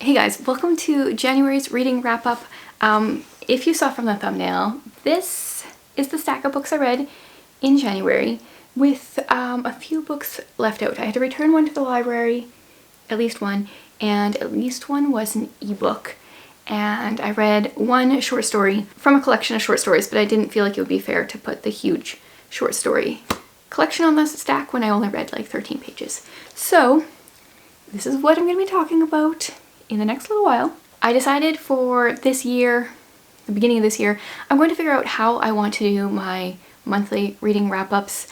Hey guys, welcome to January's reading wrap-up. If you saw from the thumbnail, this is the stack of books I read in January with a few books left out. I had to return one to the library, at least one, and at least one was an ebook. And I read one short story from a collection of short stories, but I didn't feel like it would be fair to put the huge short story collection on this stack when I only read like 13 pages. So this is what I'm going to be talking about in the next little while. I decided for this year, the beginning of this year, I'm going to figure out how I want to do my monthly reading wrap-ups.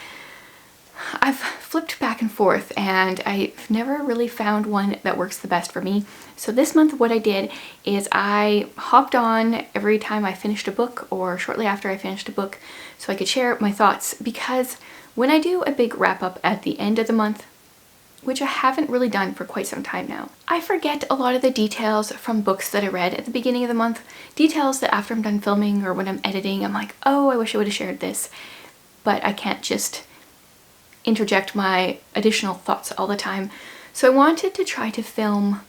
I've flipped back and forth and I've never really found one that works the best for me. So this month what I did is I hopped on every time I finished a book or shortly after I finished a book so I could share my thoughts, because when I do a big wrap-up at the end of the month, which I haven't really done for quite some time now, I forget a lot of the details from books that I read at the beginning of the month. Details that after I'm done filming or when I'm editing, I'm like, oh, I wish I would have shared this. But I can't just interject my additional thoughts all the time. So I wanted to try to film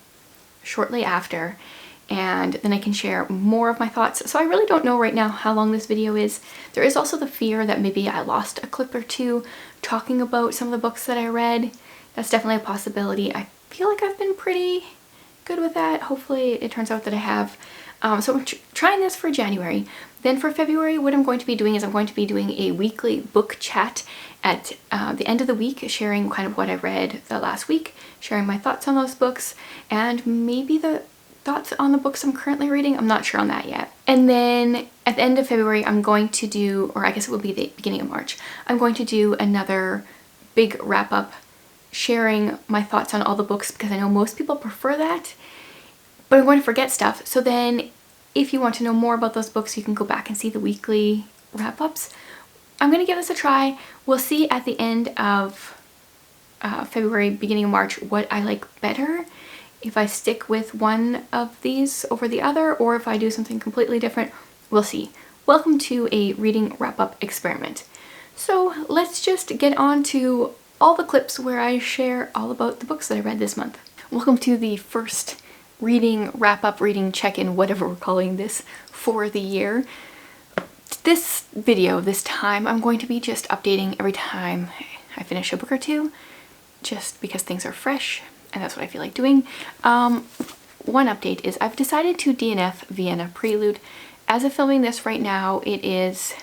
shortly after, and then I can share more of my thoughts. So I really don't know right now how long this video is. There is also the fear that maybe I lost a clip or two talking about some of the books that I read. That's definitely a possibility. I feel like I've been pretty good with that. Hopefully it turns out that I have. So I'm trying this for January. Then for February, what I'm going to be doing is I'm going to be doing a weekly book chat at the end of the week, sharing kind of what I read the last week, sharing my thoughts on those books, and maybe the thoughts on the books I'm currently reading. I'm not sure on that yet. And then at the end of February, I'm going to do, or I guess it will be the beginning of March, I'm going to do another big wrap-up sharing my thoughts on all the books, because I know most people prefer that, but I'm going to forget stuff. So then if you want to know more about those books, you can go back and see the weekly wrap-ups. I'm going to give this a try. We'll see at the end of February, beginning of March, what I like better. If I stick with one of these over the other, or if I do something completely different, we'll see. Welcome to a reading wrap-up experiment. So let's just get on to all the clips where I share all about the books that I read this month. Welcome to the first reading wrap-up, reading check-in, whatever we're calling this, for the year. This video, this time, I'm going to be just updating every time I finish a book or two, just because things are fresh, and that's what I feel like doing. One update is I've decided to DNF Vienna Prelude. As of filming this right now, it is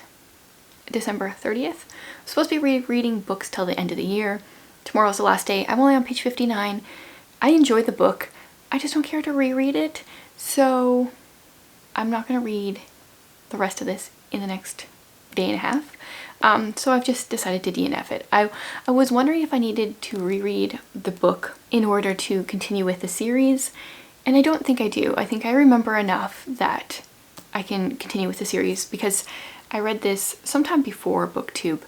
December 30th. I'm supposed to be reading books till the end of the year. Tomorrow's the last day. I'm only on page 59. I enjoy the book. I just don't care to reread it. So I'm not going to read the rest of this in the next day and a half. So I've just decided to DNF it. I was wondering if I needed to reread the book in order to continue with the series, and I don't think I do. I think I remember enough that I can continue with the series, because I read this sometime before BookTube,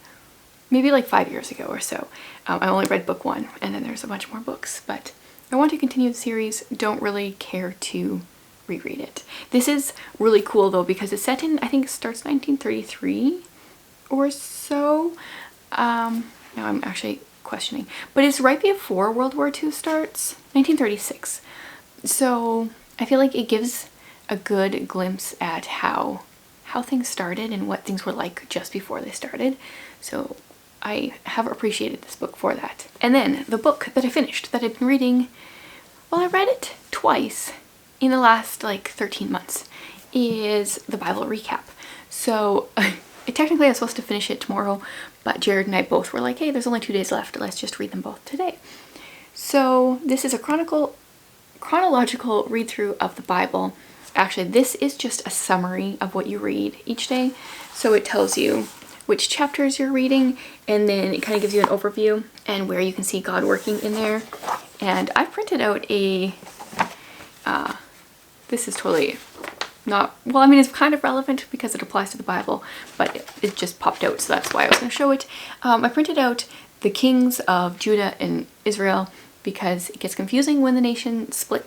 maybe like 5 years ago or so. I only read book one, and then there's a bunch more books, but I want to continue the series. Don't really care to reread it. This is really cool though, because it's set in, I think it starts 1933 or so. Now I'm actually questioning, but it's right before World War II starts, 1936. So I feel like it gives a good glimpse at how things started and what things were like just before they started. So I have appreciated this book for that. And then the book that I finished, that I've been reading, well, I read it twice in the last like 13 months, is the Bible recap. So technically I was supposed to finish it tomorrow, but Jared and I both were like, hey, there's only 2 days left, let's just read them both today. So this is a chronological read through of the Bible. Actually, this is just a summary of what you read each day. So it tells you which chapters you're reading, and then it kind of gives you an overview and where you can see God working in there. And I printed out a, this is totally not, well, I mean, it's kind of relevant because it applies to the Bible, but it just popped out, so that's why I was going to show it. I printed out the kings of Judah and Israel because it gets confusing when the nation split,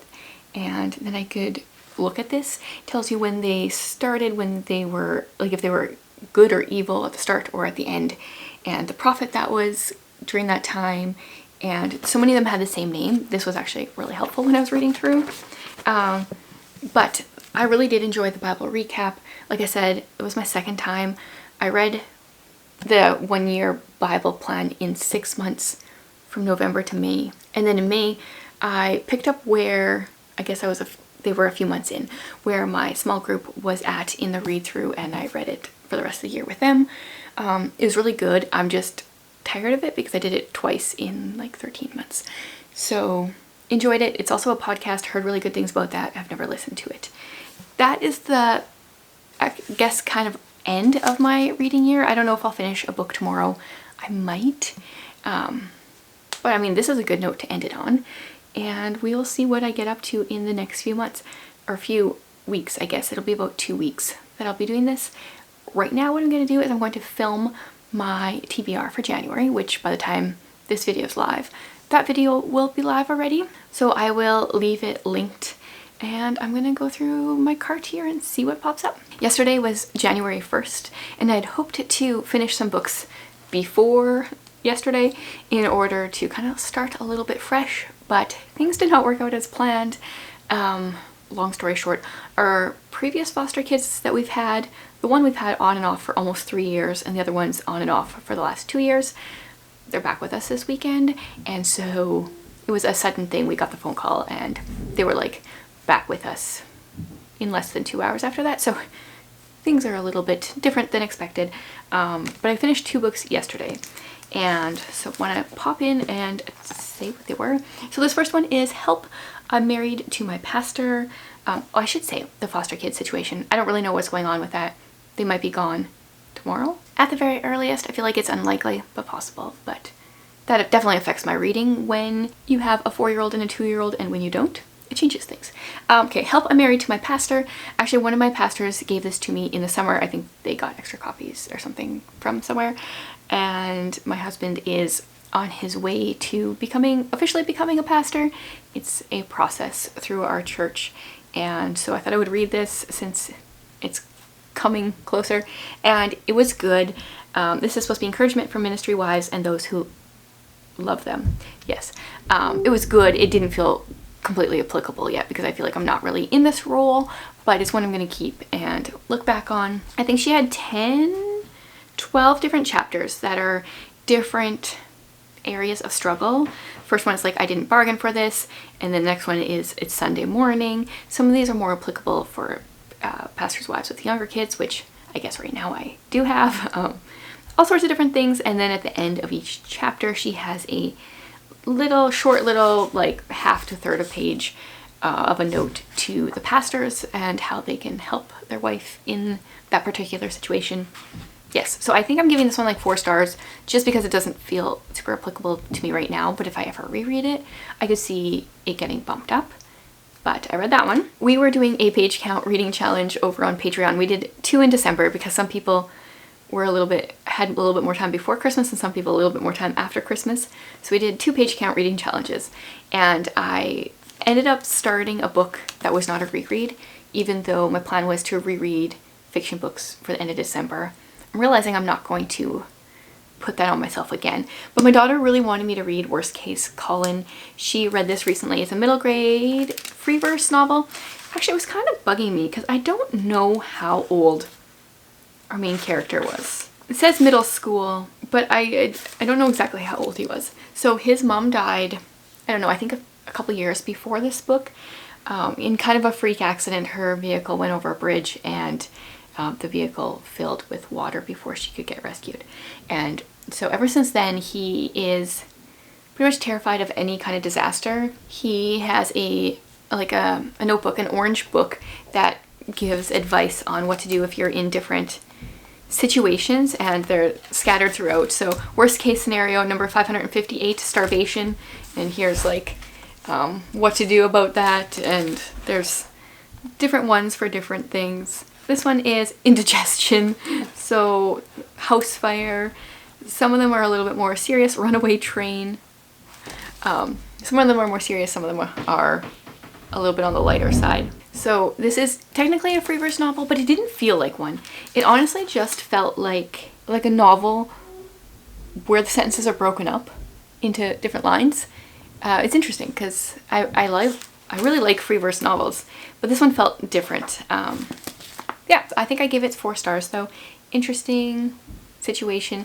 and then I could look at this. It tells you when they started, when they were, like if they were good or evil at the start or at the end, and the prophet that was during that time, and so many of them had the same name. This was actually really helpful when I was reading through. But I really did enjoy the Bible recap. Like I said, it was my second time. I read the 1 year Bible plan in 6 months from November to May. And then in May, I picked up where, I guess they were a few months in, where my small group was at in the read through, and I read it for the rest of the year with them. It was really good. I'm just tired of it because I did it twice in like 13 months. So enjoyed it. It's also a podcast, heard really good things about that. I've never listened to it. That is the, I guess, kind of end of my reading year. I don't know if I'll finish a book tomorrow. I might. But I mean, this is a good note to end it on. And we will see what I get up to in the next few months, or few weeks, I guess. It'll be about 2 weeks that I'll be doing this. Right now, what I'm going to do is I'm going to film my TBR for January, which by the time this video is live, that video will be live already. So I will leave it linked, and I'm going to go through my cart here and see what pops up. Yesterday was January 1st, and I'd hoped to finish some books before yesterday in order to kind of start a little bit fresh, but things did not work out as planned. Long story short, our previous foster kids that we've had, the one we've had on and off for almost 3 years, and the other one's on and off for the last 2 years, they're back with us this weekend. And so it was a sudden thing. We got the phone call and they were like back with us in less than 2 hours after that. So things are a little bit different than expected. But I finished 2 books yesterday. And so I want to pop in and say what they were. So this first one is Help, I'm Married to My Pastor. I should say the foster kid situation. I don't really know what's going on with that. They might be gone tomorrow at the very earliest. I feel like it's unlikely, but possible. But that definitely affects my reading when you have a 4-year-old and a 2-year-old, and when you don't, it changes things. Okay, Help, I'm Married to My Pastor. Actually, one of my pastors gave this to me in the summer. I think they got extra copies or something from somewhere. And my husband is on his way to officially becoming a pastor. It's a process through our church. And so I thought I would read this since it's coming closer. And it was good. This is supposed to be encouragement for ministry wives and those who love them. Yes. It was good. It didn't feel completely applicable yet because I feel like I'm not really in this role, but it's one I'm going to keep and look back on. I think she had 12 different chapters that are different areas of struggle. First one is like, I didn't bargain for this, and the next one is it's Sunday morning. Some of these are more applicable for pastors' wives with younger kids, which I guess right now I do have. All sorts of different things. And then at the end of each chapter she has a short little like half to third a page of a note to the pastors and how they can help their wife in that particular situation. Yes, so I think I'm giving this one like 4 stars just because it doesn't feel super applicable to me right now, but if I ever reread it, I could see it getting bumped up. But I read that one. We were doing a page count reading challenge over on Patreon. We did 2 in December because some people had a little bit more time before Christmas and some people a little bit more time after Christmas. So we did 2 page count reading challenges, and I ended up starting a book that was not a reread, even though my plan was to reread fiction books for the end of December. I'm realizing I'm not going to put that on myself again. But my daughter really wanted me to read Worst Case Collin. She read this recently. It's a middle grade free verse novel. Actually, it was kind of bugging me because I don't know how old our main character was. It says middle school, but I don't know exactly how old he was. So his mom died, I don't know, I think a couple years before this book, in kind of a freak accident. Her vehicle went over a bridge and the vehicle filled with water before she could get rescued. And so ever since then, he is pretty much terrified of any kind of disaster. He has a notebook, an orange book that gives advice on what to do if you're in different situations, and they're scattered throughout. So worst case scenario number 558, starvation, and here's like what to do about that, and there's different ones for different things. This one is indigestion, so house fire. Some of them are a little bit more serious. Runaway train. Some of them are more serious, some of them are a little bit on the lighter side. So this is technically a free verse novel, but it didn't feel like one. It honestly just felt like a novel where the sentences are broken up into different lines. It's interesting because I I really like free verse novels, but this one felt different. Yeah, I think I gave it 4 stars though. Interesting situation.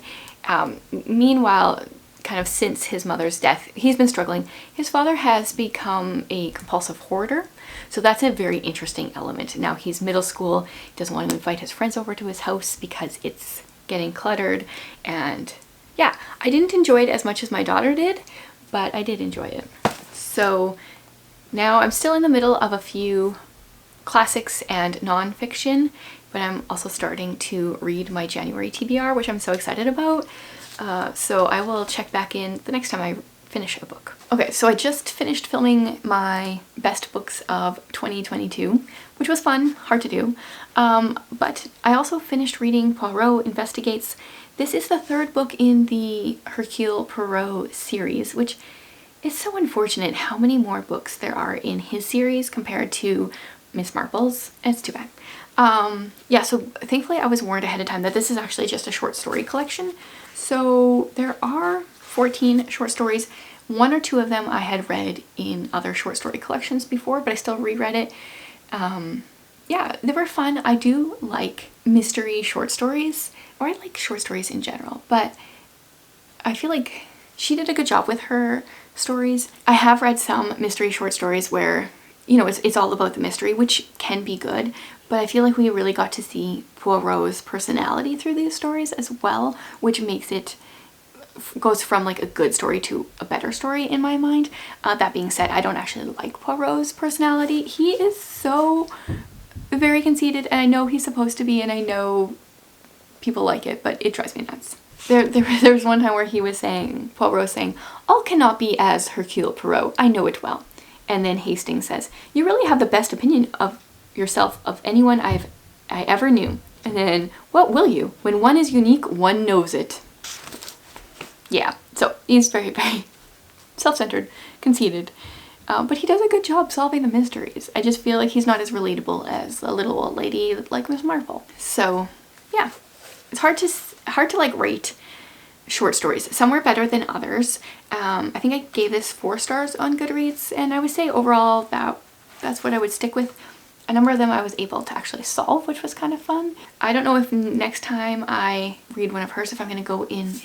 Meanwhile, kind of since his mother's death, he's been struggling. His father has become a compulsive hoarder, so that's a very interesting element. Now he's middle school, he doesn't want to invite his friends over to his house because it's getting cluttered, and yeah, I didn't enjoy it as much as my daughter did, but I did enjoy it. So now I'm still in the middle of a few classics and non-fiction, but I'm also starting to read my January TBR, which I'm so excited about. So I will check back in the next time I finish a book. Okay, so I just finished filming my best books of 2022, which was fun, hard to do. But I also finished reading Poirot Investigates. This is the 3rd book in the Hercule Poirot series, which is so unfortunate how many more books there are in his series compared to Miss Marple's. It's too bad. Yeah, so thankfully I was warned ahead of time that this is actually just a short story collection. So there are 14 short stories. 1 or 2 of them I had read in other short story collections before, but I still reread it. Yeah, they were fun. I do like mystery short stories, or I like short stories in general, but I feel like she did a good job with her stories. I have read some mystery short stories where, you know, it's all about the mystery, which can be good, but I feel like we really got to see Poirot's personality through these stories as well, which makes it goes from like a good story to a better story in my mind. That being said, I don't actually like Poirot's personality. He is so very conceited, and I know he's supposed to be, and I know people like it, but it drives me nuts. There was one time where he was saying, Poirot was saying, "All cannot be as Hercule Poirot, I know it well." And then Hastings says, "You really have the best opinion of yourself of anyone I ever knew." And then, "What will you? When one is unique, one knows it." Yeah, so he's very, very self-centered, conceited, but he does a good job solving the mysteries. I just feel like he's not as relatable as a little old lady like Miss Marple. So yeah, it's hard to like rate short stories. Some were better than others. I think I gave this 4 stars on Goodreads, and I would say overall that's what I would stick with. A number of them I was able to actually solve, which was kind of fun. I don't know if next time I read one of hers, if I'm going to go in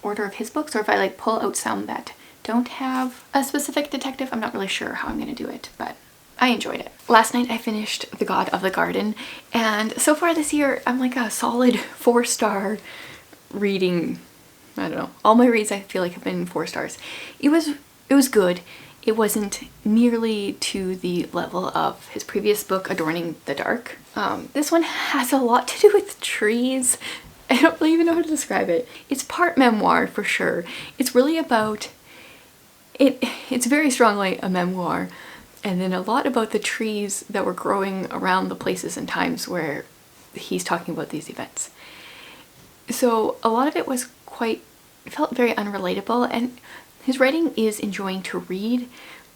order of his books, or if I like pull out some that don't have a specific detective. I'm not really sure how I'm going to do it, but I enjoyed it. Last night I finished The God of the Garden, and so far this year I'm like a solid 4-star reading. I don't know. All my reads I feel like have been 4 stars. It was good. It wasn't nearly to the level of his previous book, Adorning the Dark. This one has a lot to do with trees. I don't really even know how to describe it. It's part memoir for sure. It's really about it's very strongly a memoir, and then a lot about the trees that were growing around the places and times where he's talking about these events. So a lot of it was felt very unrelatable, and his writing is enjoying to read,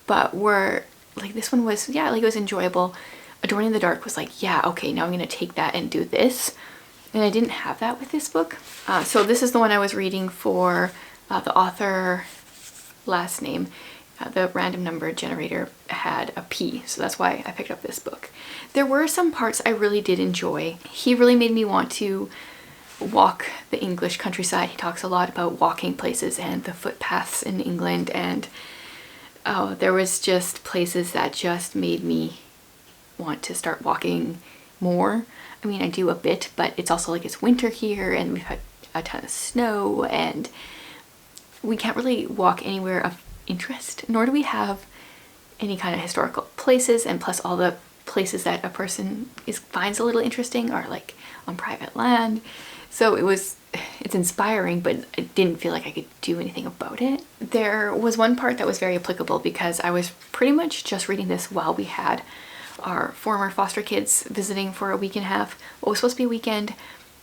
but this one was, yeah, like it was enjoyable. Adorning the Dark was like, yeah, okay, now I'm gonna take that and do this. And I didn't have that with this book. So this is the one I was reading for the author last name. The random number generator had a P, so that's why I picked up this book. There were some parts I really did enjoy. He really made me want to walk the English countryside. He talks a lot about walking places and the footpaths in England, and there was just places that just made me want to start walking more. I mean, I do a bit, but it's also like it's winter here and we've had a ton of snow, and we can't really walk anywhere of interest, nor do we have any kind of historical places, and plus all the places that a person finds a little interesting are like on private land. So it's inspiring, but I didn't feel like I could do anything about it. There was one part that was very applicable because I was pretty much just reading this while we had our former foster kids visiting for a week and a half. What was supposed to be a weekend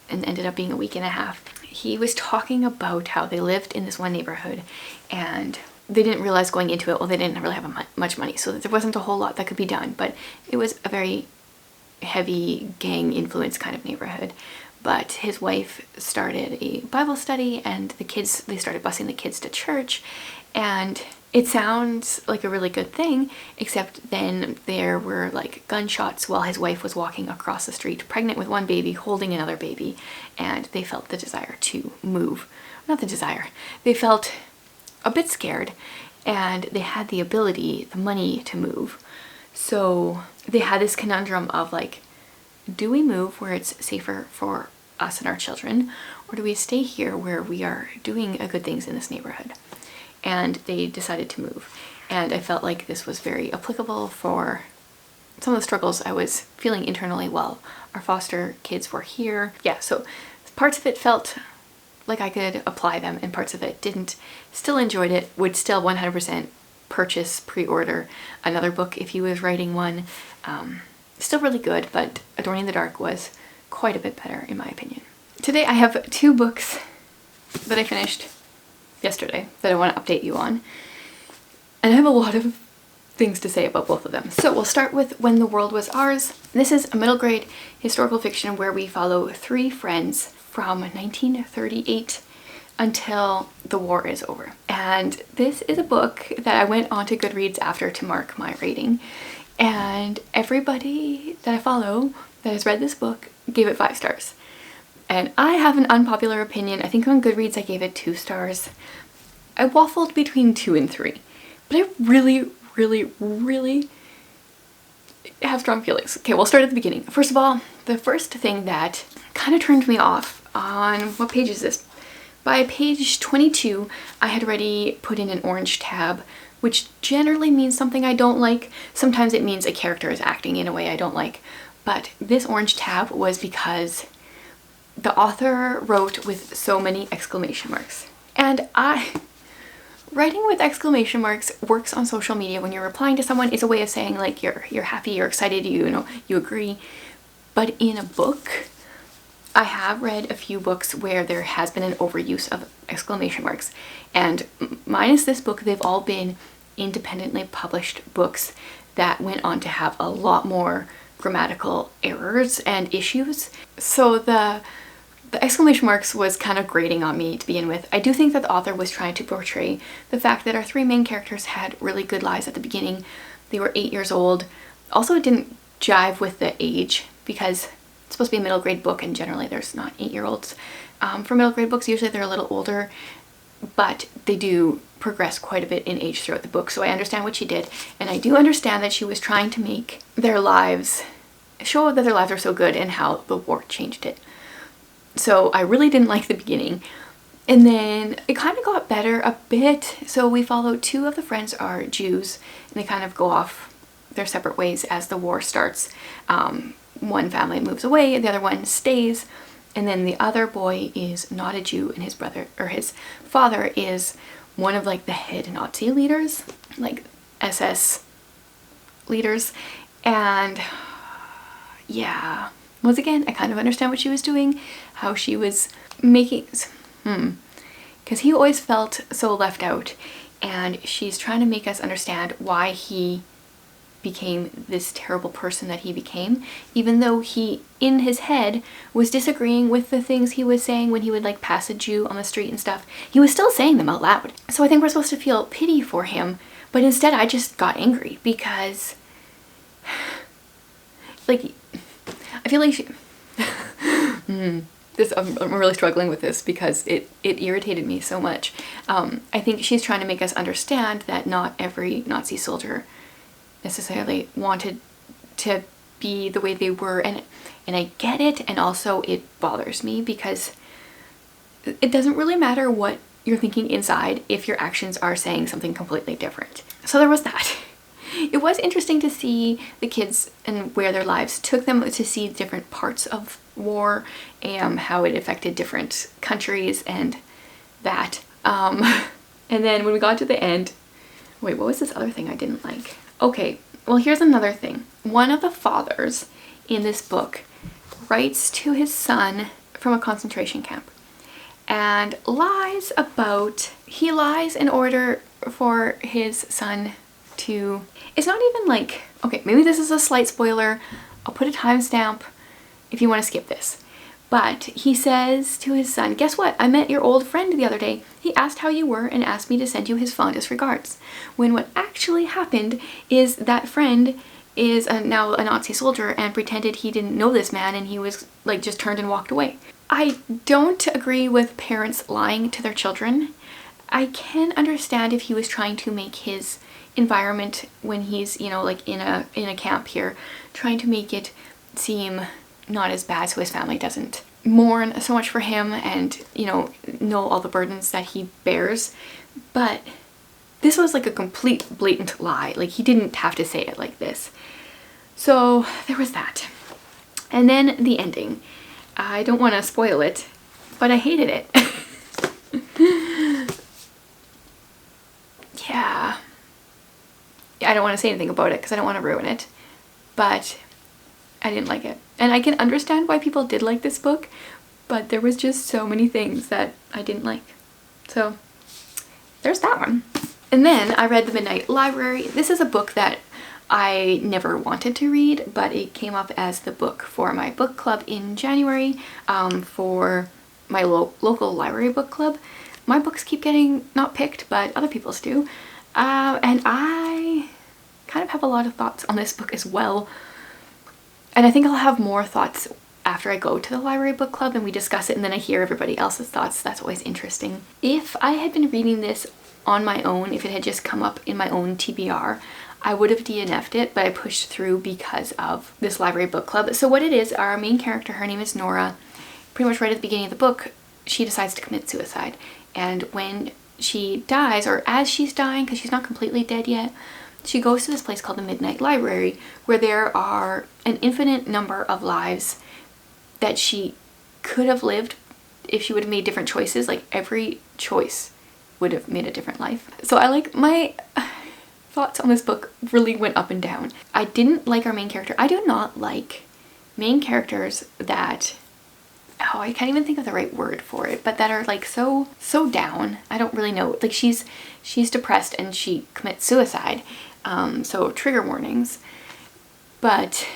and ended up being a week and a half. He was talking about how they lived in this one neighborhood, and they didn't realize going into it, well, they didn't really have much money, so there wasn't a whole lot that could be done, but it was a very heavy gang influence kind of neighborhood. But his wife started a Bible study, and they started busing the kids to church, and It sounds like a really good thing, except then there were like gunshots while his wife was walking across the street, pregnant with one baby, holding another baby, and they felt the desire to move. Not the desire, they felt a bit scared, and they had the ability, the money to move. So they had this conundrum of like, do we move where it's safer for us and our children, or do we stay here where we are doing good things in this neighborhood? And they decided to move. And I felt like this was very applicable for some of the struggles I was feeling internally while our foster kids were here. Yeah, so parts of it felt like I could apply them and parts of it didn't. Still enjoyed it, would still 100% purchase, pre-order another book if he was writing one. Still really good, but Adorning the Dark was quite a bit better in my opinion. Today I have 2 books that I finished yesterday that I want to update you on, and I have a lot of things to say about both of them. So we'll start with When the World Was Ours. This is a middle grade historical fiction where we follow 3 friends from 1938 until the war is over. And this is a book that I went on to Goodreads after to mark my rating, and everybody that I follow that has read this book gave it 5 stars. And I have an unpopular opinion. I think on Goodreads I gave it 2 stars. I waffled between 2 and 3, but I really have strong feelings. Okay, we'll start at the beginning. First of all, the first thing that kind of turned me off on, what page is this? By page 22, I had already put in an orange tab, which generally means something I don't like. Sometimes it means a character is acting in a way I don't like. But this orange tab was because the author wrote with so many exclamation marks. And writing with exclamation marks works on social media when you're replying to someone. It's a way of saying like you're happy, you're excited, you agree. But in a book, I have read a few books where there has been an overuse of exclamation marks. And minus this book, they've all been independently published books that went on to have a lot more grammatical errors and issues. So the exclamation marks was kind of grating on me to begin with. I do think that the author was trying to portray the fact that our 3 main characters had really good lives at the beginning. They were 8 years old. Also, it didn't jive with the age because it's supposed to be a middle grade book and generally there's not 8-year-olds. For middle grade books, usually they're a little older, but they do progress quite a bit in age throughout the book. So I understand what she did, and I do understand that she was trying to make their lives, show that their lives are so good and how the war changed it. So I really didn't like the beginning. And then it kind of got better a bit. So we follow 2 of the friends are Jews, and they kind of go off their separate ways as the war starts. One family moves away, the other one stays, and then the other boy is not a Jew, and his brother, or his father, is one of like the head Nazi leaders, like SS leaders. And yeah, once again, I kind of understand what she was doing, how she was making, because he always felt so left out, and she's trying to make us understand why he became this terrible person that he became, even though he, in his head, was disagreeing with the things he was saying when he would like pass a Jew on the street and stuff. He was still saying them out loud. So I think we're supposed to feel pity for him, but instead I just got angry because, like, I feel like I'm really struggling with this because it irritated me so much. I think she's trying to make us understand that not every Nazi soldier necessarily wanted to be the way they were, and I get it, and also it bothers me because it doesn't really matter what you're thinking inside if your actions are saying something completely different. So there was that. It was interesting to see the kids and where their lives took them, to see different parts of war and how it affected different countries and that. And then when we got to the end, wait, what was this other thing I didn't like? Okay, well, here's another thing. One of the fathers in this book writes to his son from a concentration camp and lies in order for his son to, it's not even like, okay, maybe this is a slight spoiler. I'll put a timestamp if you want to skip this. But he says to his son, guess what? I met your old friend the other day. He asked how you were and asked me to send you his fondest regards. When what actually happened is that friend is now a Nazi soldier and pretended he didn't know this man, and he was like just turned and walked away. I don't agree with parents lying to their children. I can understand if he was trying to make his environment when he's, you know, like in a camp here, trying to make it seem not as bad so his family doesn't mourn so much for him and, you know all the burdens that he bears. But this was like a complete blatant lie. Like, he didn't have to say it like this. So there was that. And then the ending. I don't want to spoil it, but I hated it. Yeah. I don't want to say anything about it because I don't want to ruin it, but I didn't like it. And I can understand why people did like this book, but there was just so many things that I didn't like. So there's that one. And then I read The Midnight Library. This is a book that I never wanted to read, but it came up as the book for my book club in January, for my local library book club. My books keep getting not picked, but other people's do. And I kind of have a lot of thoughts on this book as well. And I think I'll have more thoughts after I go to the library book club and we discuss it, and then I hear everybody else's thoughts. That's always interesting. If I had been reading this on my own, if it had just come up in my own TBR, I would have DNF'd it, but I pushed through because of this library book club. So what it is, our main character, her name is Nora. Pretty much right at the beginning of the book, she decides to commit suicide. And when she dies, or as she's dying, because she's not completely dead yet, she goes to this place called the Midnight Library, where there are an infinite number of lives that she could have lived if she would have made different choices. Like, every choice would have made a different life. So I like my thoughts on this book really went up and down. I didn't like our main character. I do not like main characters that, oh, I can't even think of the right word for it, but that are like so down. I don't really know. Like, she's depressed and she commits suicide. So trigger warnings. But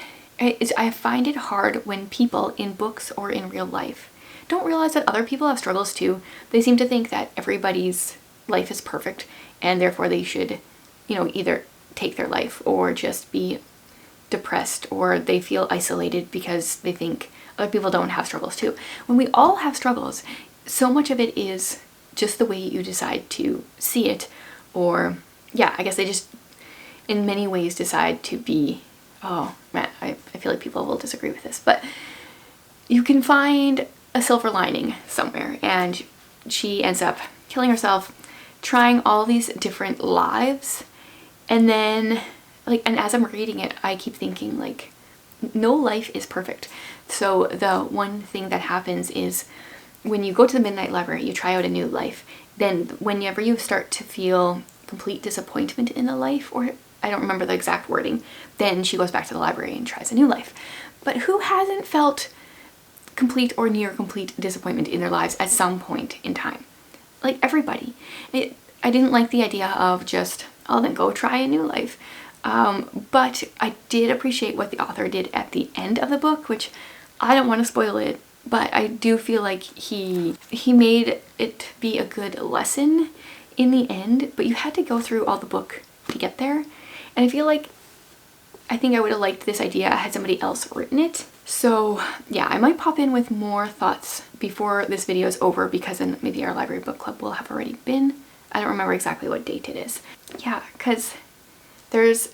I find it hard when people in books or in real life don't realize that other people have struggles too. They seem to think that everybody's life is perfect and therefore they should, either take their life or just be depressed, or they feel isolated because they think other people don't have struggles too. When we all have struggles, so much of it is just the way you decide to see it, or yeah, I guess they just in many ways decide to be, oh man, I feel like people will disagree with this, but you can find a silver lining somewhere, and she ends up killing herself, trying all these different lives, and then and as I'm reading it, I keep thinking, like, no life is perfect. So the one thing that happens is when you go to the Midnight Library, you try out a new life. Then whenever you start to feel complete disappointment in a life, or I don't remember the exact wording, then she goes back to the library and tries a new life. But who hasn't felt complete or near complete disappointment in their lives at some point in time? Like, everybody. I didn't like the idea of just, oh, then go try a new life. But I did appreciate what the author did at the end of the book, which I don't want to spoil it, but I do feel like he made it be a good lesson in the end, but you had to go through all the book to get there. And I think I would have liked this idea had somebody else written it. So yeah, I might pop in with more thoughts before this video is over, because then maybe our library book club will have already been. I don't remember exactly what date it is. Yeah, because there's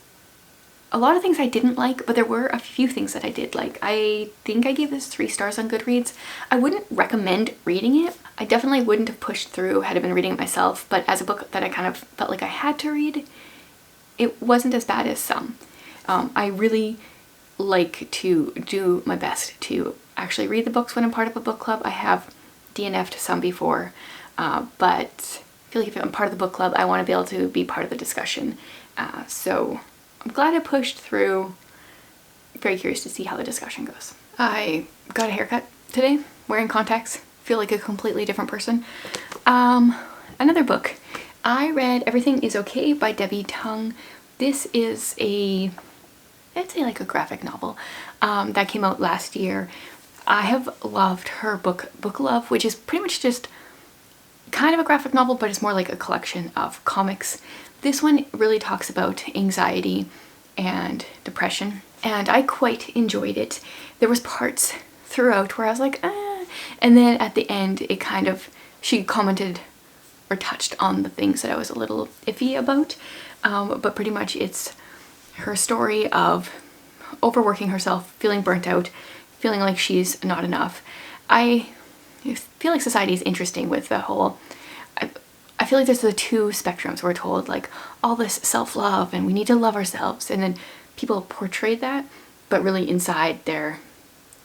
a lot of things I didn't like, but there were a few things that I did like. I think I gave this 3 stars on Goodreads. I wouldn't recommend reading it. I definitely wouldn't have pushed through had I been reading it myself, but as a book that I kind of felt like I had to read, it wasn't as bad as some. I really like to do my best to actually read the books when I'm part of a book club. I have DNF'd some before, but I feel like if I'm part of the book club, I want to be able to be part of the discussion. So I'm glad I pushed through. Very curious to see how the discussion goes. I got a haircut today, wearing contacts. Feel like a completely different person. Another book. I read Everything is Okay by Debbie Tung. This is I'd say like a graphic novel that came out last year. I have loved her book, Book Love, which is pretty much just kind of a graphic novel, but it's more like a collection of comics. This one really talks about anxiety and depression, and I quite enjoyed it. There was parts throughout where I was like, ah, and then at the end it kind of, she commented or touched on the things that I was a little iffy about, but pretty much it's her story of overworking herself, feeling burnt out, feeling like she's not enough. I feel like society is interesting with the whole, I feel like there's the two spectrums. We're told like all this self-love and we need to love ourselves, and then people portray that, but really inside they're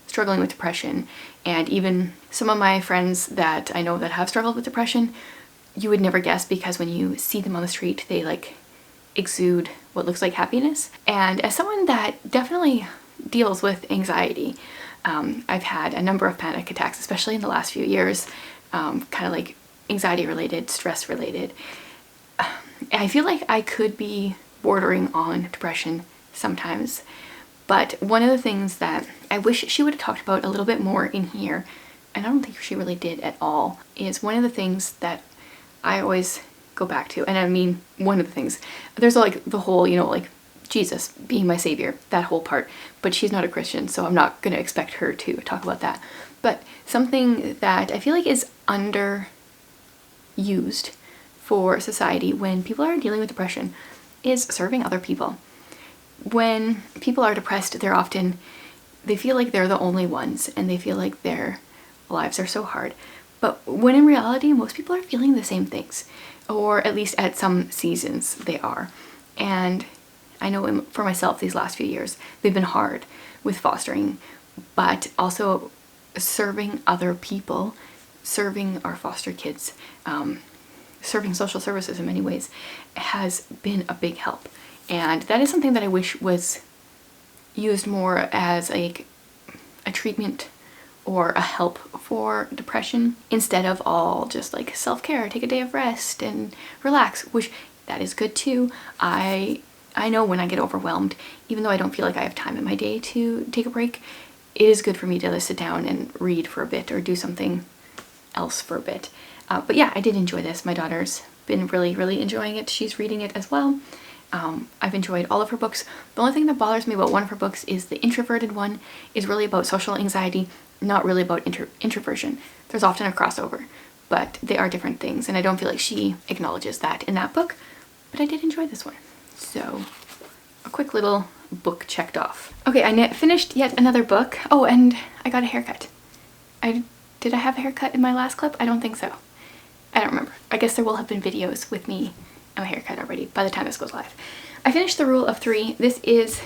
struggling with depression. And even some of my friends that I know that have struggled with depression, you would never guess, because when you see them on the street they like exude what looks like happiness. And as someone that definitely deals with anxiety, I've had a number of panic attacks, especially in the last few years, kind of like anxiety related, stress related. I feel like I could be bordering on depression sometimes, but one of the things that I wish she would have talked about a little bit more in here, and I don't think she really did at all, is one of the things that I always go back to. And I mean, one of the things, there's like the whole, you know, like Jesus being my savior, that whole part, but she's not a Christian, so I'm not going to expect her to talk about that. But something that I feel like is underused for society when people are dealing with depression is serving other people. When people are depressed, they feel like they're the only ones, and they feel like their lives are so hard. But when in reality, most people are feeling the same things, or at least at some seasons they are. And I know for myself, these last few years, they've been hard with fostering, but also serving other people, serving our foster kids, serving social services in many ways has been a big help. And that is something that I wish was used more as like a treatment or a help for depression, instead of all just like self-care, take a day of rest and relax, which that is good too. I know when I get overwhelmed, even though I don't feel like I have time in my day to take a break, it is good for me to sit down and read for a bit or do something else for a bit. But yeah, I did enjoy this. My daughter's been really enjoying it. She's reading it as well. I've enjoyed all of her books. The only thing that bothers me about one of her books is the introverted one is really about social anxiety, not really about introversion. There's often a crossover, but they are different things, and I don't feel like she acknowledges that in that book, but I did enjoy this one. So a quick little book checked off. Okay, I finished yet another book. Oh, and I got a haircut. Did I have a haircut in my last clip? I don't think so. I don't remember. I guess there will have been videos with me and my haircut already by the time this goes live. I finished The Rule of Three. This is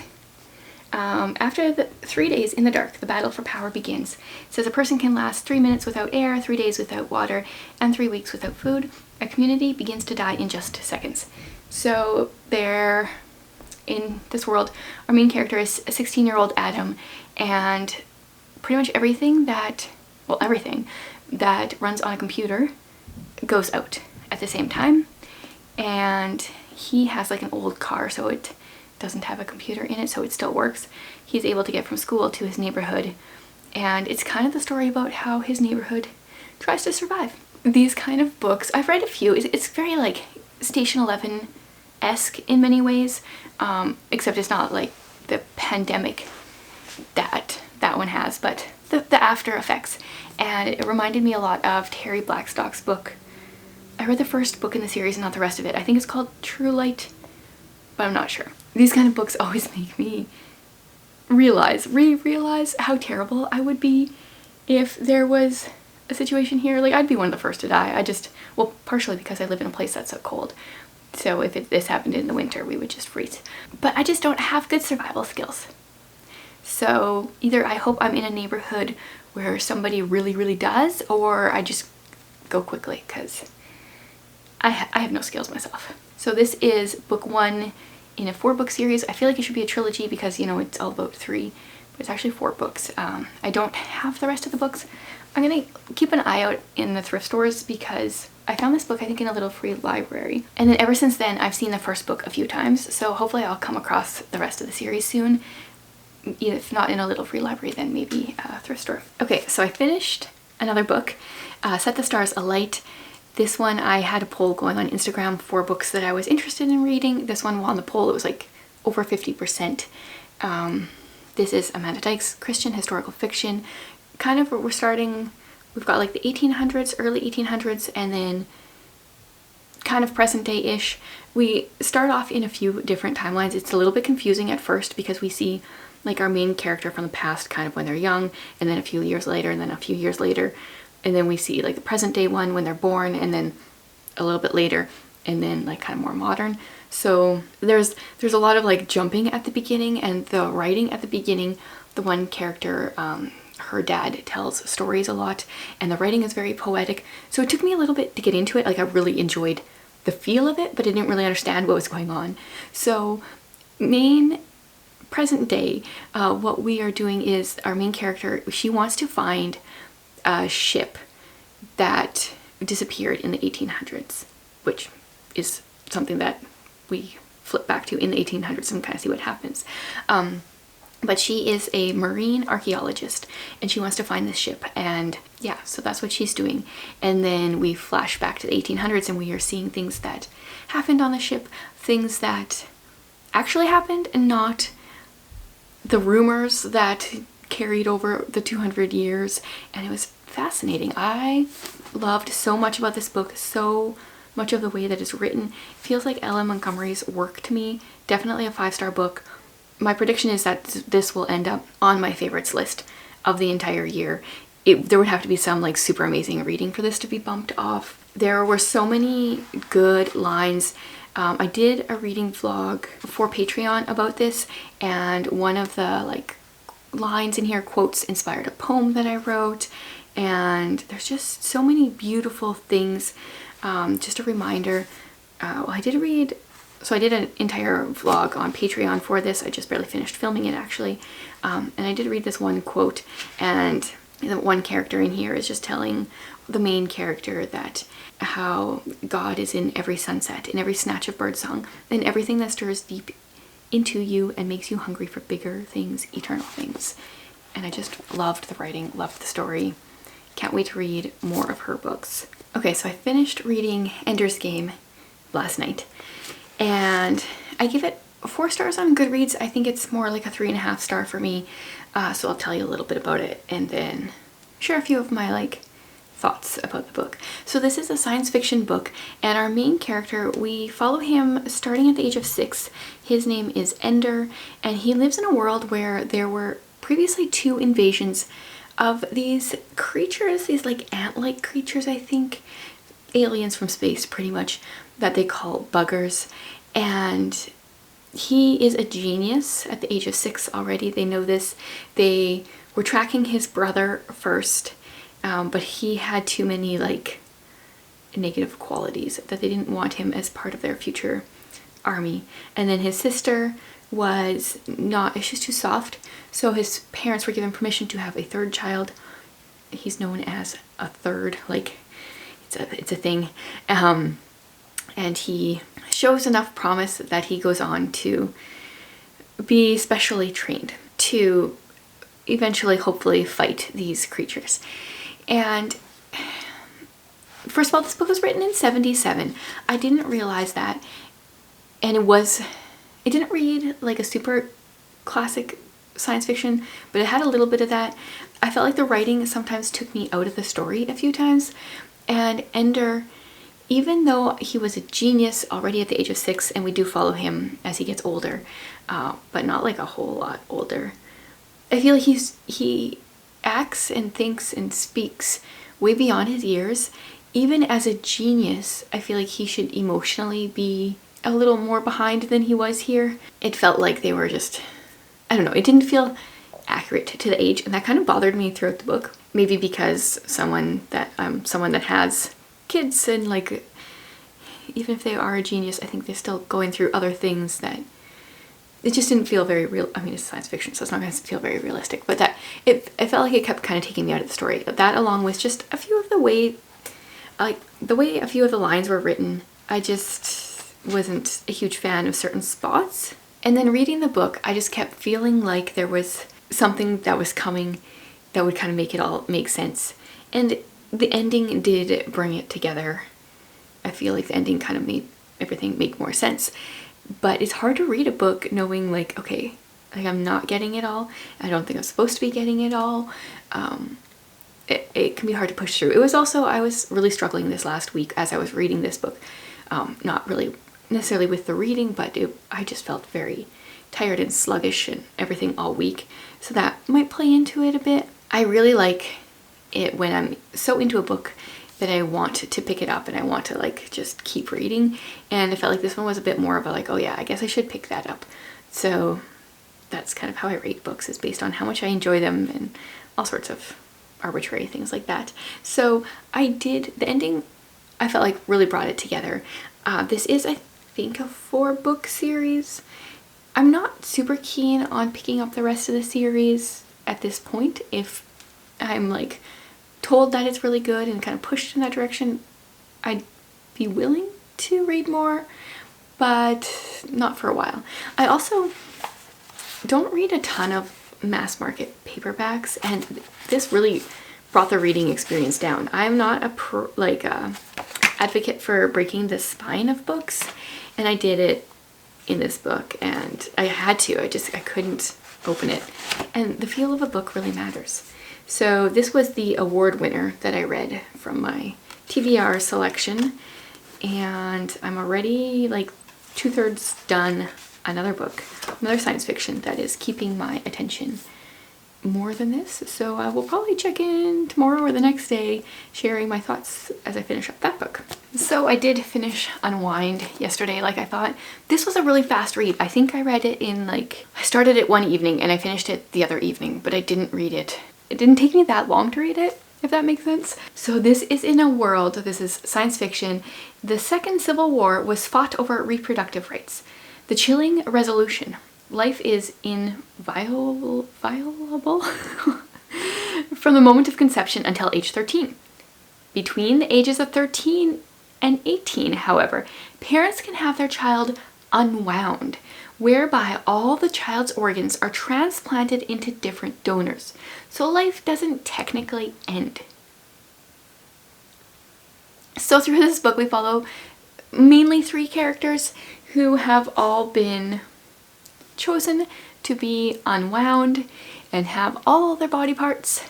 after the 3 days in the dark, the battle for power begins. It says a person can last 3 minutes without air, 3 days without water, and 3 weeks without food. A community begins to die in just seconds. So there, in this world, our main character is a 16-year-old Adam, and pretty much everything that runs on a computer goes out at the same time. And he has like an old car, so it doesn't have a computer in it, so it still works. He's able to get from school to his neighborhood, and it's kind of the story about how his neighborhood tries to survive. These kind of books, I've read a few. It's very like Station 11-esque in many ways, except it's not like the pandemic that one has, but the after effects. And it reminded me a lot of Terry Blackstock's book. I read the first book in the series and not the rest of it. I think it's called True Light, but I'm not sure. These kind of books always make me realize how terrible I would be if there was a situation here. Like, I'd be one of the first to die. Well, partially because I live in a place that's so cold. So if this happened in the winter, we would just freeze. But I just don't have good survival skills. So either I hope I'm in a neighborhood where somebody really does, or I just go quickly, because I have no skills myself. So this is book 1 in a 4-book series. I feel like it should be a trilogy because, you know, it's all about 3, but it's actually 4 books. I don't have the rest of the books. I'm gonna keep an eye out in the thrift stores because I found this book, I think, in a little free library. And then ever since then, I've seen the first book a few times, so hopefully I'll come across the rest of the series soon. if not in a little free library, then maybe a thrift store. Okay, so I finished another book, Set the Stars Alight. This one I had a poll going on Instagram for books that I was interested in reading. This one on the poll, it was like over 50%. This is Amanda Dykes' Christian historical fiction. Kind of we've got like the 1800s, early 1800s, and then kind of present day-ish. We start off in a few different timelines. It's a little bit confusing at first because we see like our main character from the past kind of when they're young, and then a few years later, and then a few years later, and then we see like the present day one when they're born, and then a little bit later, and then like kind of more modern. So there's a lot of like jumping at the beginning, and the writing at the beginning, the one character, her dad tells stories a lot, and the writing is very poetic. So it took me a little bit to get into it. Like I really enjoyed the feel of it, but I didn't really understand what was going on. So main present day, what we are doing is our main character, she wants to find a ship that disappeared in the 1800s, which is something that we flip back to in the 1800s and kind of see what happens. But she is a marine archaeologist, and she wants to find this ship, and yeah, so that's what she's doing. And then we flash back to the 1800s, and we are seeing things that happened on the ship, things that actually happened, and not the rumors that carried over the 200 years. And it was fascinating. I loved so much about this book, so much of the way that it's written. It feels like Ellen Montgomery's work to me. Definitely a 5-star book. My prediction is that this will end up on my favorites list of the entire year. There would have to be some like super amazing reading for this to be bumped off. There were so many good lines. I did a reading vlog for Patreon about this, and one of the like lines in here, quotes, inspired a poem that I wrote, and there's just so many beautiful things. Just a reminder, I did an entire vlog on Patreon for this. I just barely finished filming it actually. And I did read this one quote, and the one character in here is just telling the main character that how God is in every sunset, in every snatch of birdsong, in everything that stirs deep into you and makes you hungry for bigger things, eternal things. And I just loved the writing, loved the story. Can't wait to read more of her books. Okay, so I finished reading Ender's Game last night, and I give it 4 stars on Goodreads. I think it's more like a 3.5 star for me. So I'll tell you a little bit about it and then share a few of my like thoughts about the book. So this is a science fiction book, and our main character, we follow him starting at the age of 6. His name is Ender, and he lives in a world where there were previously 2 invasions of these creatures, these like ant-like creatures, I think, aliens from space pretty much, that they call buggers. And he is a genius at the age of 6 already. They know this. They were tracking his brother first, but he had too many like negative qualities that they didn't want him as part of their future army. And then his sister was not, she's too soft, so his parents were given permission to have a 3rd child. He's known as a third, like it's a thing. And he shows enough promise that he goes on to be specially trained to eventually hopefully fight these creatures. And first of all, this book was written in 77. I didn't realize that, and it didn't read like a super classic science fiction, but it had a little bit of that. I felt like the writing sometimes took me out of the story a few times. And Ender, even though he was a genius already at the age of 6, and we do follow him as he gets older, but not like a whole lot older, I feel like he acts and thinks and speaks way beyond his years. Even as a genius, I feel like he should emotionally be a little more behind than he was here. It felt like they were just, I don't know, it didn't feel accurate to the age, and that kind of bothered me throughout the book. Maybe because someone that has kids, and like, even if they are a genius, I think they're still going through other things that it just didn't feel very real. I mean, it's science fiction, so it's not going to feel very realistic, but that it felt like it kept kind of taking me out of the story. That, along with just a few of the way a few of the lines were written, I just wasn't a huge fan of certain spots. And then reading the book, I just kept feeling like there was something that was coming that would kind of make it all make sense. And the ending did bring it together. I feel like the ending kind of made everything make more sense. But it's hard to read a book knowing like, okay, like I'm not getting it all. I don't think I'm supposed to be getting it all. It can be hard to push through. It was also, I was really struggling this last week as I was reading this book. Not really necessarily with the reading, but I just felt very tired and sluggish and everything all week. So that might play into it a bit. I really like it when I'm so into a book that I want to pick it up and I want to like just keep reading. And I felt like this one was a bit more of a like, oh yeah, I guess I should pick that up. So that's kind of how I rate books, is based on how much I enjoy them and all sorts of arbitrary things like that. So the ending, I felt like really brought it together. This is, I think, a 4-book series. I'm not super keen on picking up the rest of the series at this point. If I'm like told that it's really good and kind of pushed in that direction, I'd be willing to read more, but not for a while. I also don't read a ton of mass market paperbacks, and this really brought the reading experience down. I'm not a advocate for breaking the spine of books, and I did it in this book, and I had to. I couldn't open it, and the feel of a book really matters. So this was the award winner that I read from my TBR selection, and I'm already like 2/3 done another book, another science fiction that is keeping my attention more than this. So I will probably check in tomorrow or the next day sharing my thoughts as I finish up that book. So I did finish Unwind yesterday like I thought. This was a really fast read. I think I read it in like, I started it one evening and I finished it the other evening, but I didn't read it. It didn't take me that long to read it, if that makes sense. So this is in a world, this is science fiction. The Second Civil War was fought over reproductive rights. The chilling resolution. Life is inviolable from the moment of conception until age 13. Between the ages of 13 and 18, however, parents can have their child unwound, whereby all the child's organs are transplanted into different donors. So life doesn't technically end. So through this book we follow mainly 3 characters who have all been chosen to be unwound and have all their body parts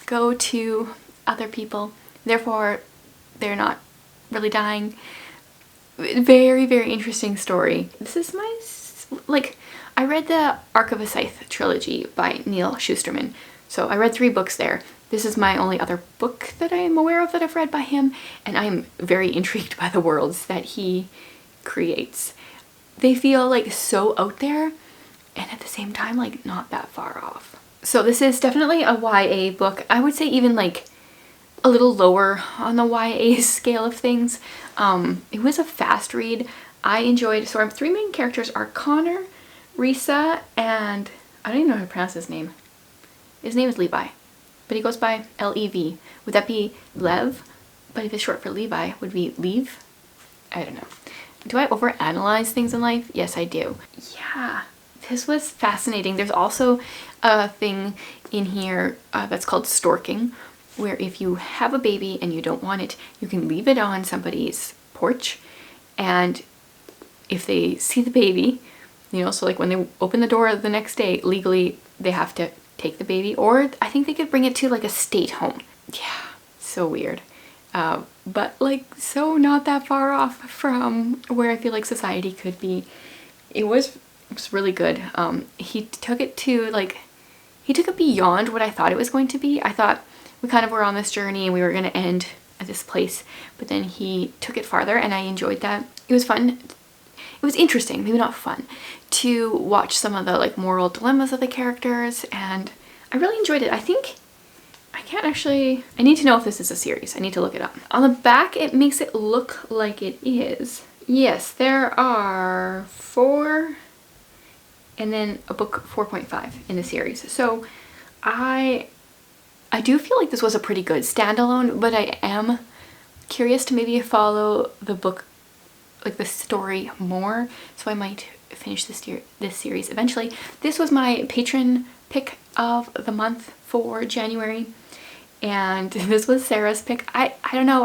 go to other people. Therefore, they're not really dying. Very, very interesting story. This is my, I read the Arc of a Scythe trilogy by Neil Shusterman. So I read 3 books there. This is my only other book that I am aware of that I've read by him, and I am very intrigued by the worlds that he creates. They feel like so out there, and at the same time like not that far off. So this is definitely a YA book. I would say even like a little lower on the YA scale of things. It was a fast read. I enjoyed, so our 3 main characters are Connor, Risa, and I don't even know how to pronounce his name. His name is Levi, but he goes by L-E-V. Would that be Lev? But if it's short for Levi, would it be Leave? I don't know. Do I overanalyze things in life? Yes, I do. Yeah, this was fascinating. There's also a thing in here that's called storking, where if you have a baby and you don't want it, you can leave it on somebody's porch, and if they see the baby, you know, so like when they open the door the next day, legally they have to take the baby, or I think they could bring it to like a state home. Yeah, so weird. But like so not that far off from where I feel like society could be. It was really good. He took it to like, he took it beyond what I thought it was going to be. I thought we kind of were on this journey and we were going to end at this place, but then he took it farther and I enjoyed that. It was fun. It was interesting, maybe not fun, to watch some of the like moral dilemmas of the characters, and I really enjoyed it. I think I can't actually, I need to know if this is a series. I need to look it up. On the back, it makes it look like it is. Yes, there are 4 and then a book 4.5 in the series. So I do feel like this was a pretty good standalone, but I am curious to maybe follow the book, like the story more. So I might finish this series eventually. This was my patron pick of the month for January, and this was Sarah's pick. I don't know,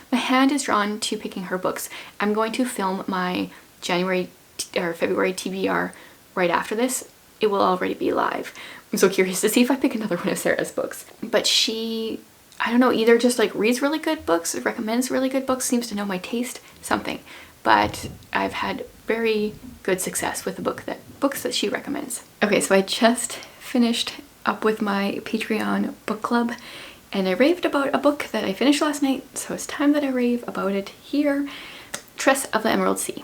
my hand is drawn to picking her books. I'm going to film my February TBR right after this. It will already be live. I'm so curious to see if I pick another one of Sarah's books. But she, I don't know, either just like reads really good books, recommends really good books, seems to know my taste, something. But I've had very good success with the books that she recommends. Okay, so I just finished up with my Patreon book club, and I raved about a book that I finished last night, so it's time that I rave about it here. Tress of the Emerald Sea.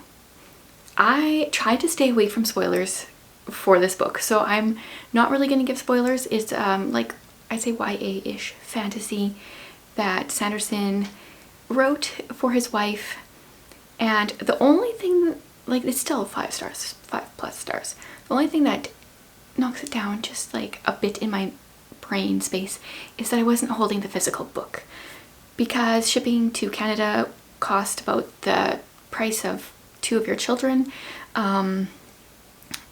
I tried to stay away from spoilers for this book, so I'm not really going to give spoilers. It's like, I'd say YA-ish fantasy that Sanderson wrote for his wife, and the only thing, like, it's still 5 stars, 5+ stars. The only thing that knocks it down just like a bit in my brain space is that I wasn't holding the physical book, because shipping to Canada cost about the price of 2 of your children.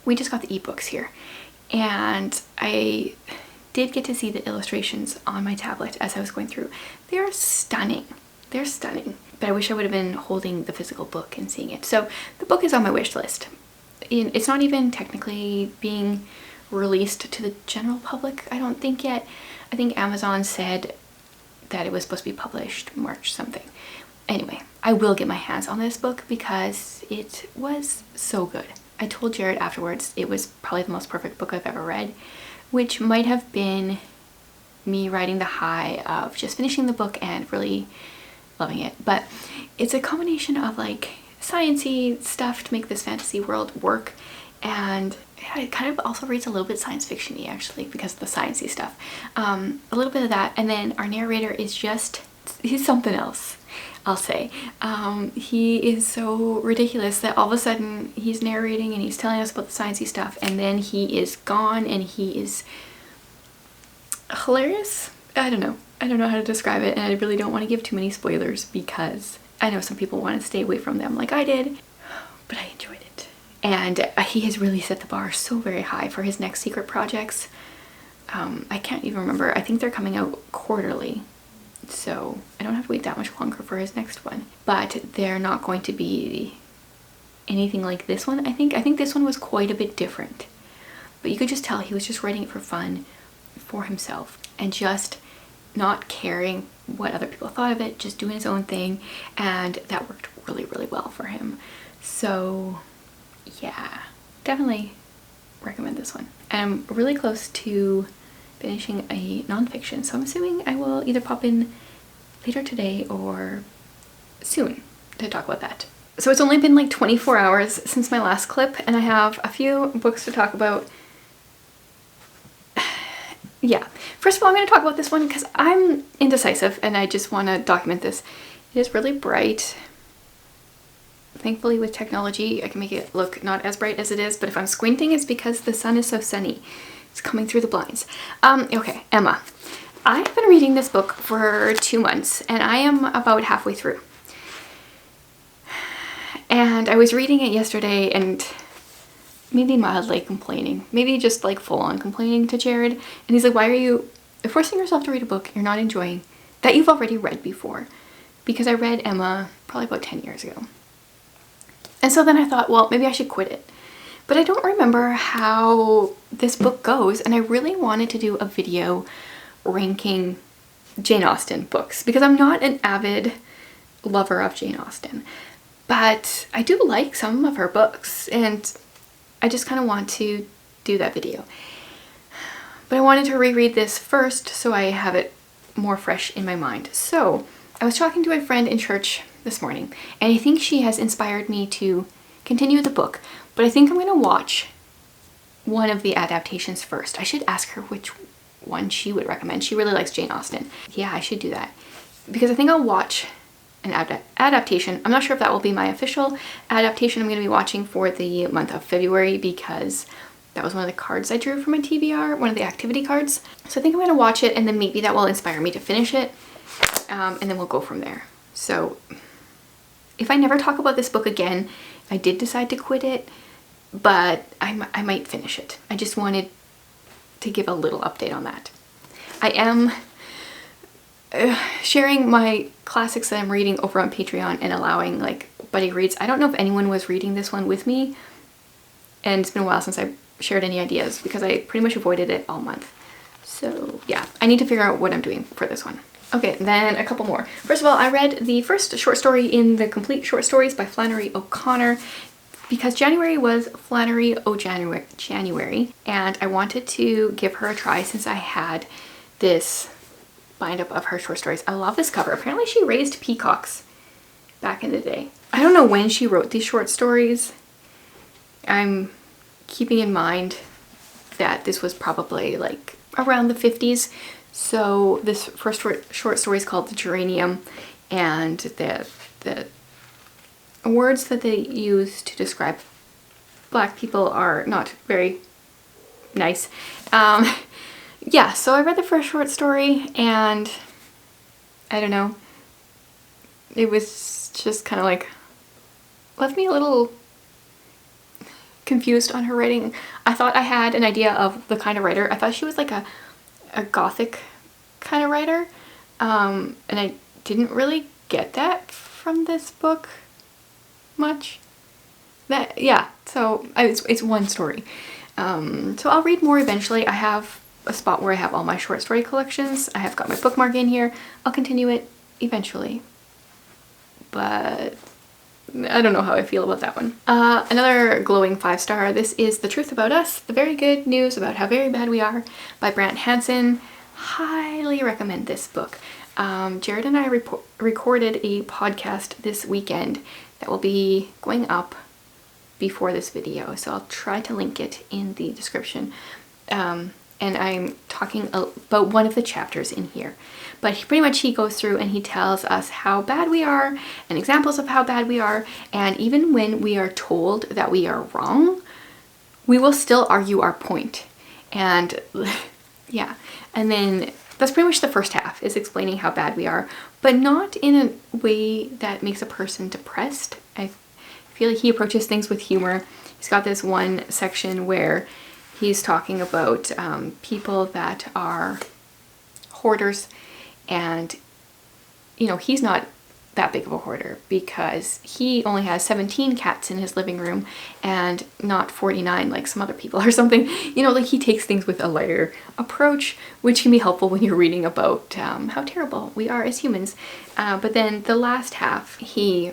We just got the ebooks here, and I did get to see the illustrations on my tablet as I was going through. They're stunning. They're stunning. But I wish I would have been holding the physical book and seeing it. So the book is on my wish list. It's not even technically being released to the general public, I don't think yet. I think Amazon said that it was supposed to be published March something. Anyway, I will get my hands on this book because it was so good. I told Jared afterwards it was probably the most perfect book I've ever read, which might have been me riding the high of just finishing the book and really loving it. But it's a combination of like science-y stuff to make this fantasy world work, and it kind of also reads a little bit science fiction-y actually because of the science-y stuff. A little bit of that, and then our narrator is just, he's something else, I'll say. He is so ridiculous that all of a sudden he's narrating and he's telling us about the science-y stuff, and then he is gone and he is hilarious. I don't know how to describe it, and I really don't want to give too many spoilers because I know some people want to stay away from them like I did, but I enjoyed it. And he has really set the bar so very high for his next secret projects. I can't even remember. I think they're coming out quarterly, so I don't have to wait that much longer for his next one. But they're not going to be anything like this one, I think. I think this one was quite a bit different. But you could just tell he was just writing it for fun, for himself, and just not caring what other people thought of it, just doing his own thing, and that worked really, really well for him. So yeah, definitely recommend this one. And I'm really close to finishing a nonfiction, so I'm assuming I will either pop in later today or soon to talk about that. So it's only been like 24 hours since my last clip, and I have a few books to talk about. Yeah, first of all, I'm going to talk about this one because I'm indecisive and I just want to document this. It is really bright. Thankfully with technology I can make it look not as bright as it is, but if I'm squinting it's because the sun is so sunny. It's coming through the blinds. Okay, Emma. I've been reading this book for 2 months and I am about halfway through. And I was reading it yesterday and maybe mildly complaining, maybe just like full-on complaining to Jared, and he's like, why are you forcing yourself to read a book you're not enjoying that you've already read before? Because I read Emma probably about 10 years ago. And so then I thought, well, maybe I should quit it. But I don't remember how this book goes, and I really wanted to do a video ranking Jane Austen books because I'm not an avid lover of Jane Austen, but I do like some of her books, and I just kind of want to do that video. But I wanted to reread this first so I have it more fresh in my mind. So I was talking to a friend in church this morning, and I think she has inspired me to continue the book, but I think I'm going to watch one of the adaptations first. I should ask her which one she would recommend. She really likes Jane Austen. Yeah, I should do that because I think I'll watch an adaptation. I'm not sure if that will be my official adaptation I'm going to be watching for the month of February because that was one of the cards I drew for my TBR, one of the activity cards. So I think I'm going to watch it, and then maybe that will inspire me to finish it, and then we'll go from there. So If I never talk about this book again, I did decide to quit it, but I might finish it. I just wanted to give a little update on that. I am sharing my classics that I'm reading over on Patreon and allowing like buddy reads. I don't know if anyone was reading this one with me, and it's been a while since I shared any ideas because I pretty much avoided it all month. So yeah, I need to figure out what I'm doing for this one. Okay, then a couple more. First of all, I read the first short story in the Complete Short Stories by Flannery O'Connor because January was Flannery January, and I wanted to give her a try since I had this bind up of her short stories. I love this cover. Apparently she raised peacocks back in the day. I don't know when she wrote these short stories. I'm keeping in mind that this was probably like around the 50s. So this first short story is called The Geranium, and the words that they use to describe Black people are not very nice. Yeah, so I read the first short story and I don't know, it was just kind of like, left me a little confused on her writing. I thought I had an idea of the kind of writer. I thought she was like a gothic kind of writer, and I didn't really get that from this book much. Yeah, so it's one story. So I'll read more eventually. I have a spot where I have all my short story collections. I have got my bookmark in here. I'll continue it eventually, but I don't know how I feel about that one. Another glowing 5-star. This is The Truth About Us, The Very Good News About How Very Bad We Are by Brant Hansen. Highly recommend this book. Jared and I recorded a podcast this weekend that will be going up before this video, so I'll try to link it in the description. And I'm talking about one of the chapters in here. But pretty much he goes through and he tells us how bad we are and examples of how bad we are, and even when we are told that we are wrong, we will still argue our point. And yeah, and then that's pretty much the first half, is explaining how bad we are, but not in a way that makes a person depressed. I feel like he approaches things with humor. He's got this one section where he's talking about people that are hoarders, and you know, he's not that big of a hoarder because he only has 17 cats in his living room and not 49 like some other people or something. You know, like he takes things with a lighter approach, which can be helpful when you're reading about how terrible we are as humans. But then the last half, he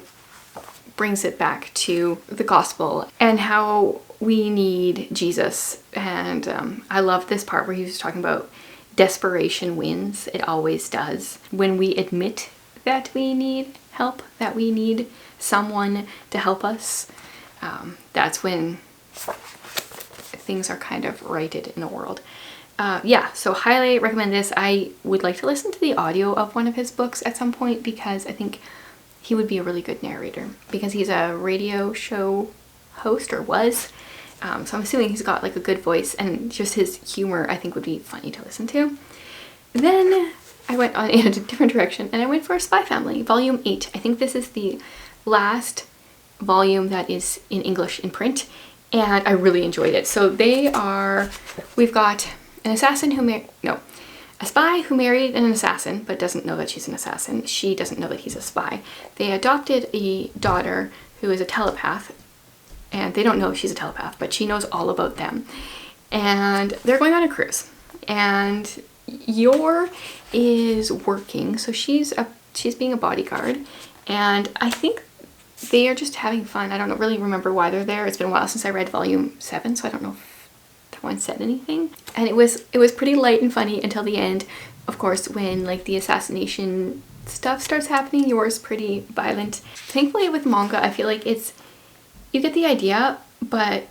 brings it back to the gospel and how we need Jesus. And I love this part where he was talking about desperation wins. It always does. When we admit that we need help, that we need someone to help us, that's when things are kind of righted in the world. Yeah, so highly recommend this. I would like to listen to the audio of one of his books at some point because I think he would be a really good narrator because he's a radio show host, or was. So I'm assuming he's got like a good voice, and just his humor I think would be funny to listen to. Then I went on in a different direction and I went for Spy Family, Volume 8. I think this is the last volume that is in English in print, and I really enjoyed it. So we've got an assassin a spy who married an assassin but doesn't know that she's an assassin. She doesn't know that he's a spy. They adopted a daughter who is a telepath, and they don't know if she's a telepath, but she knows all about them. And they're going on a cruise, and Yor is working, so she's being a bodyguard, and I think they are just having fun. I don't really remember why they're there. It's been a while since I read volume 7, so I don't know if that one said anything. And it was pretty light and funny until the end. Of course, when like the assassination stuff starts happening, Yor's pretty violent. Thankfully with manga, I feel like you get the idea, but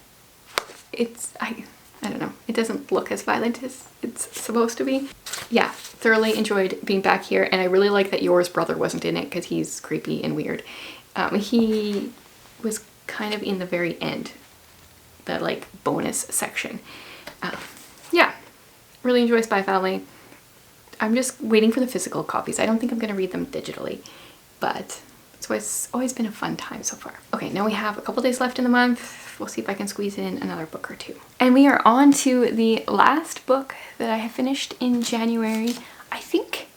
I don't know, it doesn't look as violent as it's supposed to be. Yeah, thoroughly enjoyed being back here, and I really like that Yor's brother wasn't in it because he's creepy and weird. He was kind of in the very end, the like bonus section. Yeah, really enjoy Spy Family. I'm just waiting for the physical copies. I don't think I'm going to read them digitally, but that's So it's always been a fun time so far. Okay, now we have a couple days left in the month. We'll see if I can squeeze in another book or two. And we are on to the last book that I have finished in January. I think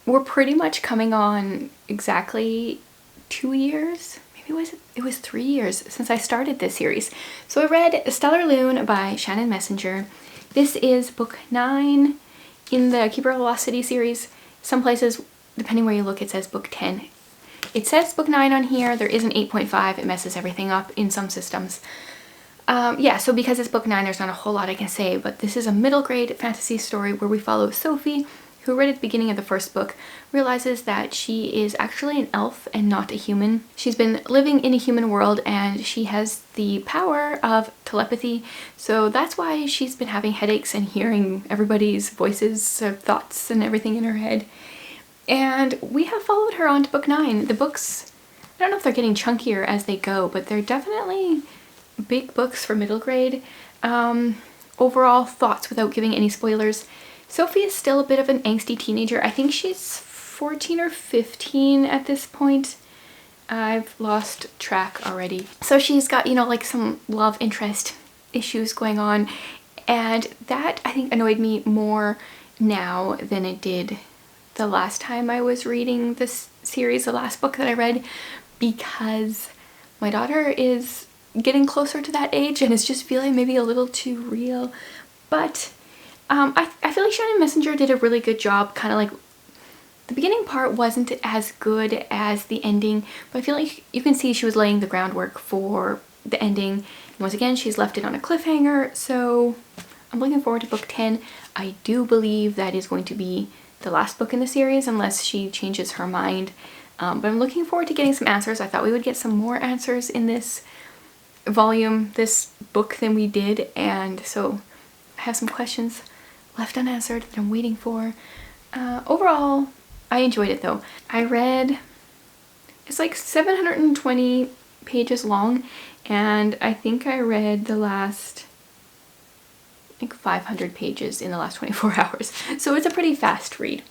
we're pretty much coming on exactly 2 years. Maybe it was 3 years since I started this series. So I read Stellarlune by Shannon Messenger. This is book 9 in the Keeper of the Lost City series. Some places, depending where you look, it says book 10. It says book 9 on here. There is an 8.5. It messes everything up in some systems. Yeah, so because it's book 9, there's not a whole lot I can say, but this is a middle grade fantasy story where we follow Sophie, who right at the beginning of the first book realizes that she is actually an elf and not a human. She's been living in a human world and she has the power of telepathy, so that's why she's been having headaches and hearing everybody's voices, thoughts and everything in her head. And we have followed her on to book 9. The books, I don't know if they're getting chunkier as they go, but they're definitely big books for middle grade. Overall thoughts without giving any spoilers. Sophie is still a bit of an angsty teenager. I think she's 14 or 15 at this point. I've lost track already. So she's got, you know, like some love interest issues going on. And that, I think, annoyed me more now than it did the last time I was reading this series, the last book that I read, because my daughter is getting closer to that age and is just feeling maybe a little too real. But I feel like Shannon Messenger did a really good job. Kind of like the beginning part wasn't as good as the ending, but I feel like you can see she was laying the groundwork for the ending. And once again, she's left it on a cliffhanger, so I'm looking forward to book 10. I do believe that is going to be the last book in the series unless she changes her mind. But I'm looking forward to getting some answers. I thought we would get some more answers in this volume, this book, than we did, and so I have some questions left unanswered that I'm waiting for. Overall, I enjoyed it though. I read, it's like 720 pages long, and I think I read the last, I think 500 pages in the last 24 hours. So it's a pretty fast read.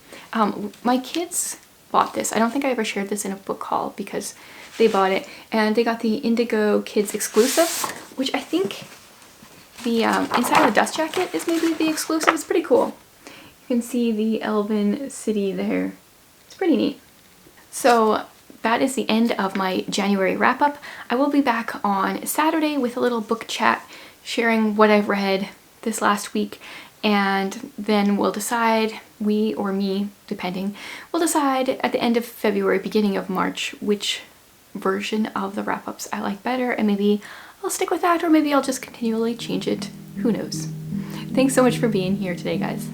My kids bought this. I don't think I ever shared this in a book haul because they bought it, and they got the Indigo Kids exclusive, which I think the inside of the dust jacket is maybe the exclusive. It's pretty cool. You can see the elven city there. It's pretty neat. So that is the end of my January wrap up. I will be back on Saturday with a little book chat, sharing what I've read this last week, and then we'll decide, we or me, depending, we'll decide at the end of February, beginning of March, which version of the wrap-ups I like better, and maybe I'll stick with that, or maybe I'll just continually change it. Who knows? Thanks so much for being here today, guys.